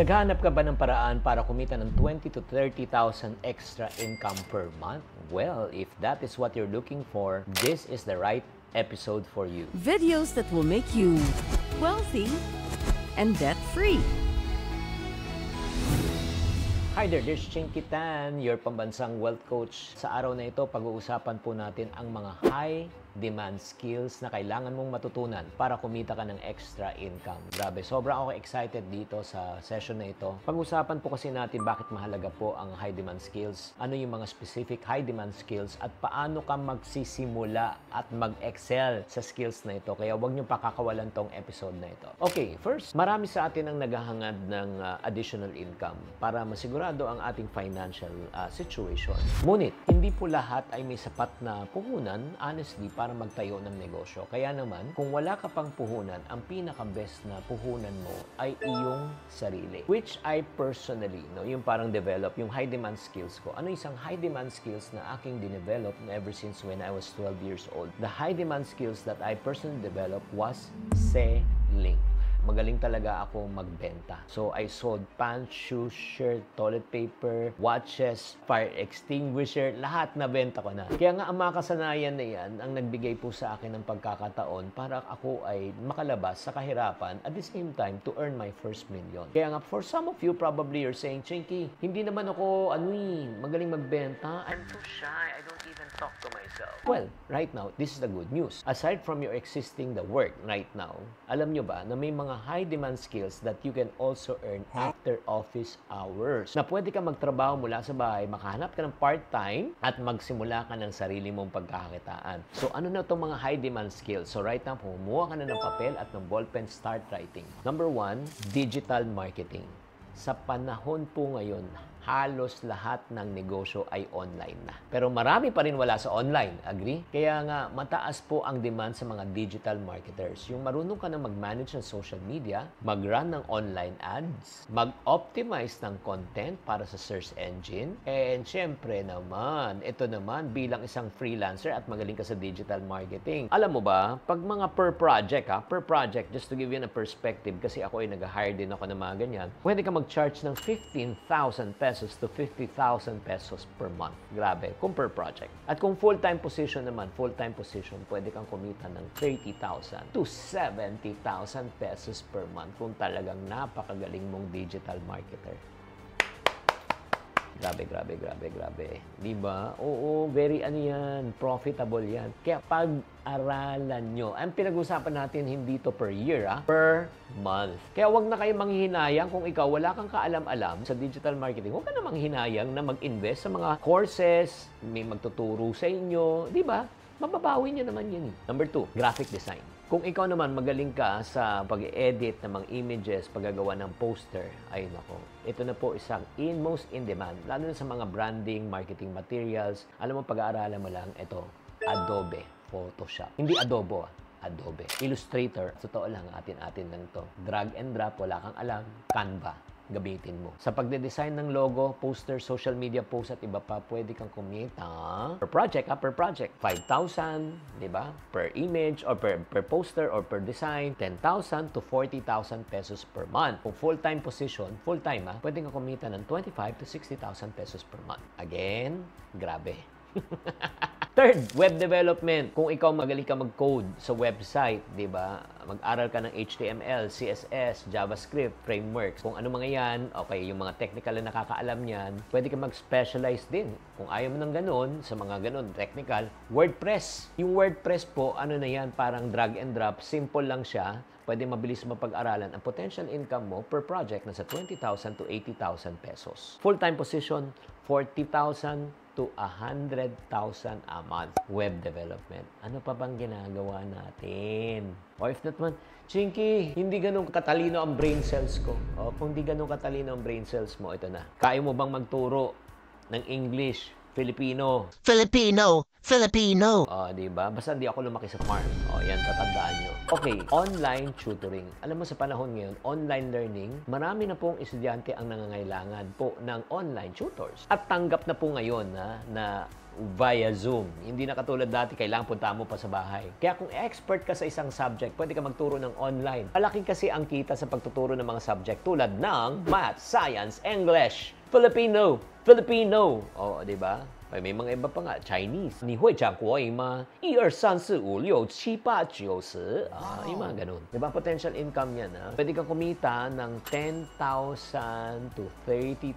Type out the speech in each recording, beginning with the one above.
Naghahanap ka ba ng paraan para kumita ng 20 to 30,000 extra income per month? Well, if that is what you're looking for, this is the right episode for you. Videos that will make you wealthy and debt-free. Hi there, this is Chinky Tan, your pambansang wealth coach. Sa araw na ito, pag-uusapan po natin ang mga high demand skills na kailangan mong matutunan para kumita ka ng extra income. Grabe, sobrang ako excited dito sa session na ito. Pag-usapan po kasi natin bakit mahalaga po ang high demand skills, ano yung mga specific high demand skills, at paano ka magsisimula at mag-excel sa skills na ito. Kaya huwag niyo pakakawalan tong episode na ito. Okay, first, marami sa atin ang naghahangad ng additional income para masigurado ang ating financial situation. Ngunit, hindi po lahat ay may sapat na puhunan, honestly, para magtayo ng negosyo. Kaya naman, kung wala ka pang puhunan, ang pinaka-best na puhunan mo ay iyong sarili. Which I personally, yung parang develop, yung high demand skills ko. Ano isang high demand skills na aking dinevelop ever since when I was 12 years old? The high demand skills that I personally developed was selling. Magaling talaga ako magbenta. So, I sold pants, shoes, shirt, toilet paper, watches, fire extinguisher, lahat na benta ko na. Kaya nga, ang mga kasanayan na yan ang nagbigay po sa akin ng pagkakataon para ako ay makalabas sa kahirapan at the same time to earn my first million. Kaya nga, for some of you, probably you're saying, Chinky, hindi naman ako, magaling magbenta. I'm too shy. I don't even talk to myself. Well, right now, this is the good news. Aside from your existing the work right now, alam nyo ba na may mga high demand skills that you can also earn after office hours. Na pwede ka magtrabaho mula sa bahay, makahanap ka ng part-time at magsimula ka ng sarili mong pagkakakitaan. So ano na itong mga high demand skills? So right now, kumuha ka na ng papel at ng ballpen, start writing. Number 1, digital marketing. Sa panahon po ngayon, halos lahat ng negosyo ay online na. Pero marami pa rin wala sa online. Agree? Kaya nga, mataas po ang demand sa mga digital marketers. Yung marunong ka na mag-manage ng social media, mag-run ng online ads, mag-optimize ng content para sa search engine, and syempre naman, ito naman bilang isang freelancer at magaling ka sa digital marketing. Alam mo ba, pag mga per project, just to give you a perspective, kasi ako ay nag-hire din ako ng mga ganyan, pwede ka mag-charge ng 15,000 pesos to 50,000 pesos per month. Grabe, kung per project. At kung full-time position naman, pwede kang kumita ng 30,000 to 70,000 pesos per month kung talagang napakagaling mong digital marketer. Grabe. Diba? Oo, very profitable yan. Kaya pag-aralan nyo. Ang pinag-usapan natin, hindi to per year, per month. Kaya wag na kayo manghihinayang kung ikaw wala kang kaalam-alam sa digital marketing. Huwag ka na manghihinayang na mag-invest sa mga courses, may magtuturo sa inyo. Diba? Mababawi nyo naman yan. Number 2, graphic design. Kung ikaw naman magaling ka sa pag-edit ng mga images, paggagawa ng poster, ayun ako. Ito na po isang most in demand, lalo na sa mga branding, marketing materials. Alam mo, pag-aaralan mo lang, ito, Adobe Photoshop. Hindi Adobe, Adobe. Illustrator, totoo lang, atin lang to. Drag and drop, wala kang alam, Canva. Gamitin mo. Sa pagde-design ng logo, poster, social media post at iba pa, pwede kang kumita per project, 5,000, di ba? Per image or per poster or per design, 10,000 to 40,000 pesos per month. Kung full-time position, pwede kang kumita ng 25 to 60,000 pesos per month. Again, grabe. Third, web development. Kung ikaw magaling ka mag-code sa website, di ba? Mag-aral ka ng HTML, CSS, JavaScript, frameworks. Kung ano mga yan, okay, yung mga technical na nakakaalam yan, pwede ka mag-specialize din. Kung ayaw mo ng ganun, sa mga ganun, technical, WordPress. Yung WordPress po, ano na yan, parang drag and drop, simple lang siya. Pwede mabilis mapag-aralan. Ang potential income mo per project nasa 20,000 to 80,000 pesos. Full-time position, 40,000 to 100,000 a month. Web development. Ano pa bang ginagawa natin? O if not man, Chinky, hindi ganun katalino ang brain cells ko. O kung hindi ganun katalino ang brain cells mo, ito na. Kaya mo bang magturo ng English, Filipino? O, diba? Basta hindi ako lumaki sa farm. O, yan, tatandaan nyo. Okay, online tutoring. Alam mo, sa panahon ngayon, online learning, marami na pong estudyante ang nangangailangan po ng online tutors. At tanggap na po ngayon na via Zoom. Hindi na katulad dati, kailangan punta mo pa sa bahay. Kaya kung expert ka sa isang subject, pwede ka magturo ng online. Malaki kasi ang kita sa pagtuturo ng mga subject tulad ng Math, Science, English, Filipino. O, di ba? May mga iba pa nga, Chinese. Ni hui jiang guo ma? 1, 2, 3, 4, 5, 6, 7, 8, 9, yung mga ganun. Di ba? Potential income yan, ha? Pwede kang kumita ng 10,000 to 30,000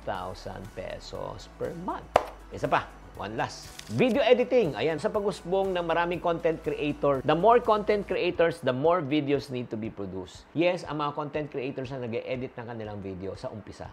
pesos per month. Isa pa, one last. Video editing. Ayan, sa pag-usbong ng maraming content creator, the more content creators, the more videos need to be produced. Yes, ang mga content creators na nag-edit ng kanilang video sa umpisa.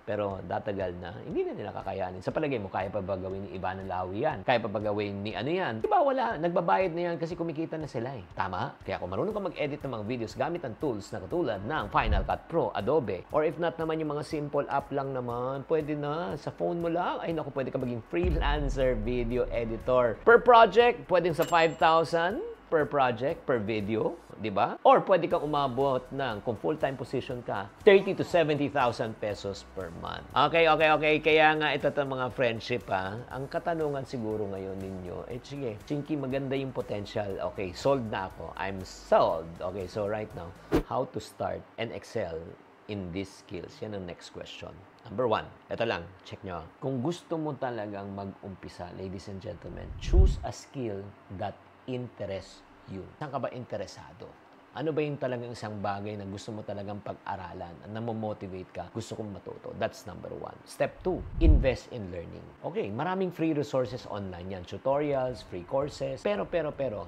Pero datagal na, hindi na nila kakayanin. Sa palagay mo, kaya pa ba gawin ni Ivana Lawi yan? Kaya pa ba gawin ni ano yan? Diba wala, nagbabayad na yan kasi kumikita na sila eh. Tama? Kaya kung marunong ka mag-edit ng mga videos gamit ang tools na katulad ng Final Cut Pro, Adobe, or if not naman yung mga simple app lang naman, pwede na, sa phone mo lang. Ay naku, pwede ka maging freelancer video editor. Per project, pwedeng sa 5,000 per project, per video, di ba? Or pwede kang umabot ng, kung full-time position ka, 30 to 70,000 pesos per month. Okay. Kaya nga ito mga friendship, ha? Ang katanungan siguro ngayon ninyo, sige, Chinky, maganda yung potential. Okay, sold na ako. I'm sold. Okay, so right now, how to start and excel in these skills? Yan ang next question. Number 1, ito lang, check nyo. Kung gusto mo talagang mag-umpisa, ladies and gentlemen, choose a skill that interest you. Saan ka ba interesado? Ano ba yung talagang isang bagay na gusto mo talagang pag-aralan, na motivate ka, gusto kong matuto? That's number 1. Step 2, invest in learning. Okay, maraming free resources online yan. Tutorials, free courses. Pero,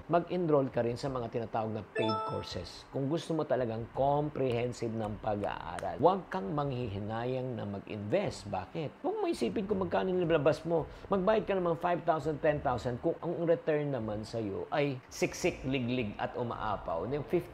mag-enroll ka rin sa mga tinatawag na paid courses. Kung gusto mo talagang comprehensive ng pag-aaral, huwag kang manghihinayang na mag-invest. Bakit? Huwag mo isipin kung magkano nilabas mo. Magbayad ka naman 5,000, 10,000 kung ang return naman sa'yo ay siksik, liglig at umaapaw. Yung 15,000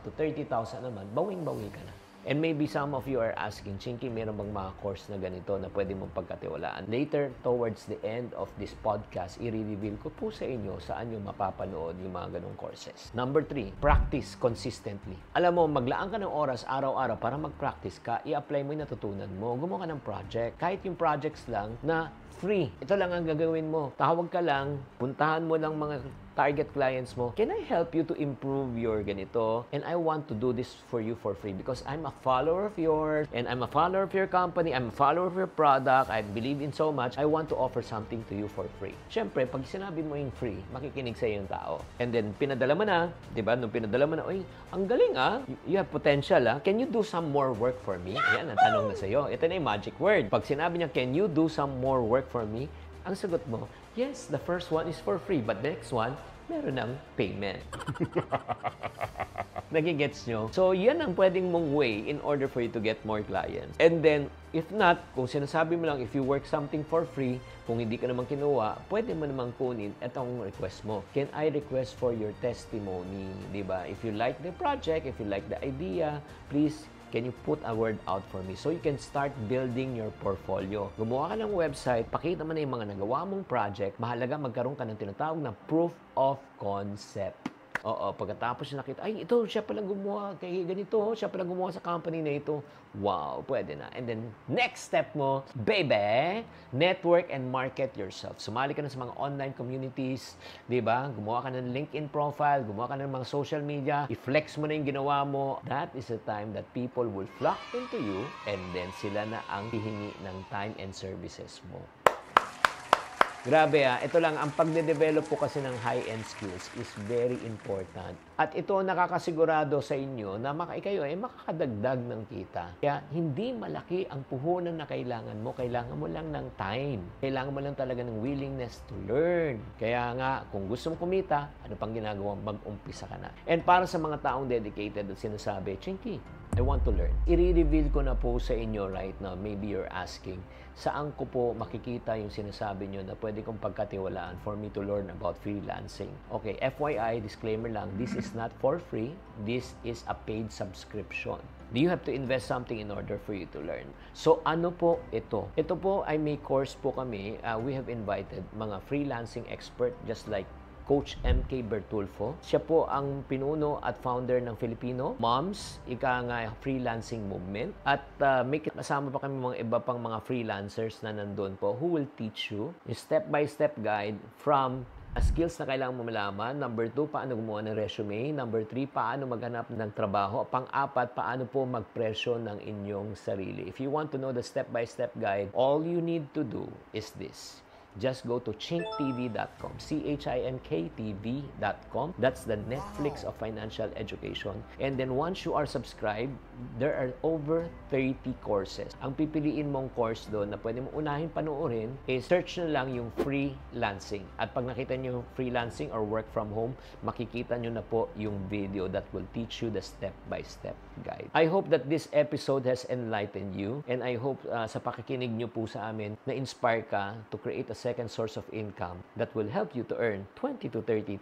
to 30,000 naman, bawing-bawi ka na. And maybe some of you are asking, Chinky, meron bang mga course na ganito na pwede mong pagkatiwalaan? Later, towards the end of this podcast, i-reveal ko po sa inyo saan yung mapapanood yung mga ganong courses. Number 3, practice consistently. Alam mo, maglaan ka ng oras araw-araw para mag-practice ka, i-apply mo yung natutunan mo, gumawa ka ng project. Kahit yung projects lang na free. Ito lang ang gagawin mo. Tawag ka lang, puntahan mo lang mga target clients mo. Can I help you to improve your ganito? And I want to do this for you for free because I'm a follower of yours and I'm a follower of your company. I'm a follower of your product. I believe in so much. I want to offer something to you for free. Siyempre, pag sinabi mo yung free, makikinig sa yung tao. And then, pinadala mo na, di ba? Nung pinadala mo na, oy, ang galing ah. You have potential ah. Can you do some more work for me? Ayan, ang tanong na sa'yo. Ito na yung magic word. Pag sinabi niya, can you do some more work for me? Ang sagot mo, yes, the first one is for free, but the next one, meron ng payment. Nagigets nyo? So, yan ang pwedeng mong way in order for you to get more clients. And then, if not, kung sinasabi mo lang, if you work something for free, kung hindi ka naman kinuha, pwede mo namang kunin itong request mo. Can I request for your testimony? Diba? If you like the project, if you like the idea, please, can you put a word out for me so you can start building your portfolio? Gumawa ka ng website, pakita mo na yung mga nagawa mong project, mahalaga magkaroon ka ng tinatawag na proof of concept. Oo, pagkatapos siya nakita, ay, ito, siya palang gumawa, kay ganito, siya palang gumawa sa company na ito. Wow, pwede na. And then, next step mo, baby, network and market yourself. Sumali ka na sa mga online communities, di ba? Gumawa ka ng LinkedIn profile, gumawa ka ng mga social media, i-flex mo na yung ginawa mo. That is the time that people will flock into you and then sila na ang hihingi ng time and services mo. Grabe ito lang, ang pagde-develop po kasi ng high-end skills is very important. At ito nakakasigurado sa inyo na kayo ay makakadagdag ng kita. Kaya hindi malaki ang puhunan na kailangan mo mo lang ng time. Kailangan mo lang talaga ng willingness to learn. Kaya nga, kung gusto mong kumita, ano pang ginagawa? Mag-umpisa ka na. And para sa mga taong dedicated at sinasabi, Chinky, I want to learn. I-reveal ko na po sa inyo right now. Maybe you're asking, saan ko po makikita yung sinasabi nyo na pwede kong pagkatiwalaan for me to learn about freelancing? Okay, FYI, disclaimer lang, this is not for free. This is a paid subscription. You have to invest something in order for you to learn. So, ano po ito? Ito po ay may course po kami. We have invited mga freelancing expert just like Coach MK Bertulfo. Siya po ang pinuno at founder ng Filipino Moms Ika nga Freelancing Movement. At may kasama pa kami mga iba pang mga freelancers na nandun po who will teach you yung step-by-step guide from skills na kailangan mo malaman. Number 2, paano gumawa ng resume. Number 3, paano maghanap ng trabaho. Pang-4, paano po magpresyo ng inyong sarili. If you want to know the step-by-step guide, all you need to do is this. Just go to ChinkTV.com, ChinkTV.com. That's the Netflix of financial education. And then once you are subscribed, there are over 30 courses. Ang pipiliin mong course doon na pwede mong unahin panoorin is search na lang yung freelancing. At pag nakita nyo yung freelancing or work from home, makikita nyo na po yung video that will teach you the step-by-step guide. I hope that this episode has enlightened you, and I hope sa pakikinig nyo po sa amin, na-inspire ka to create a second source of income that will help you to earn 20 to 30,000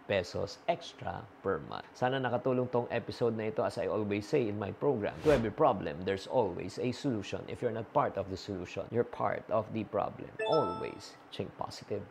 pesos extra per month. Sana nakatulong tong episode na ito. As I always say in my program, to every problem, there's always a solution. If you're not part of the solution, you're part of the problem. Always think positive.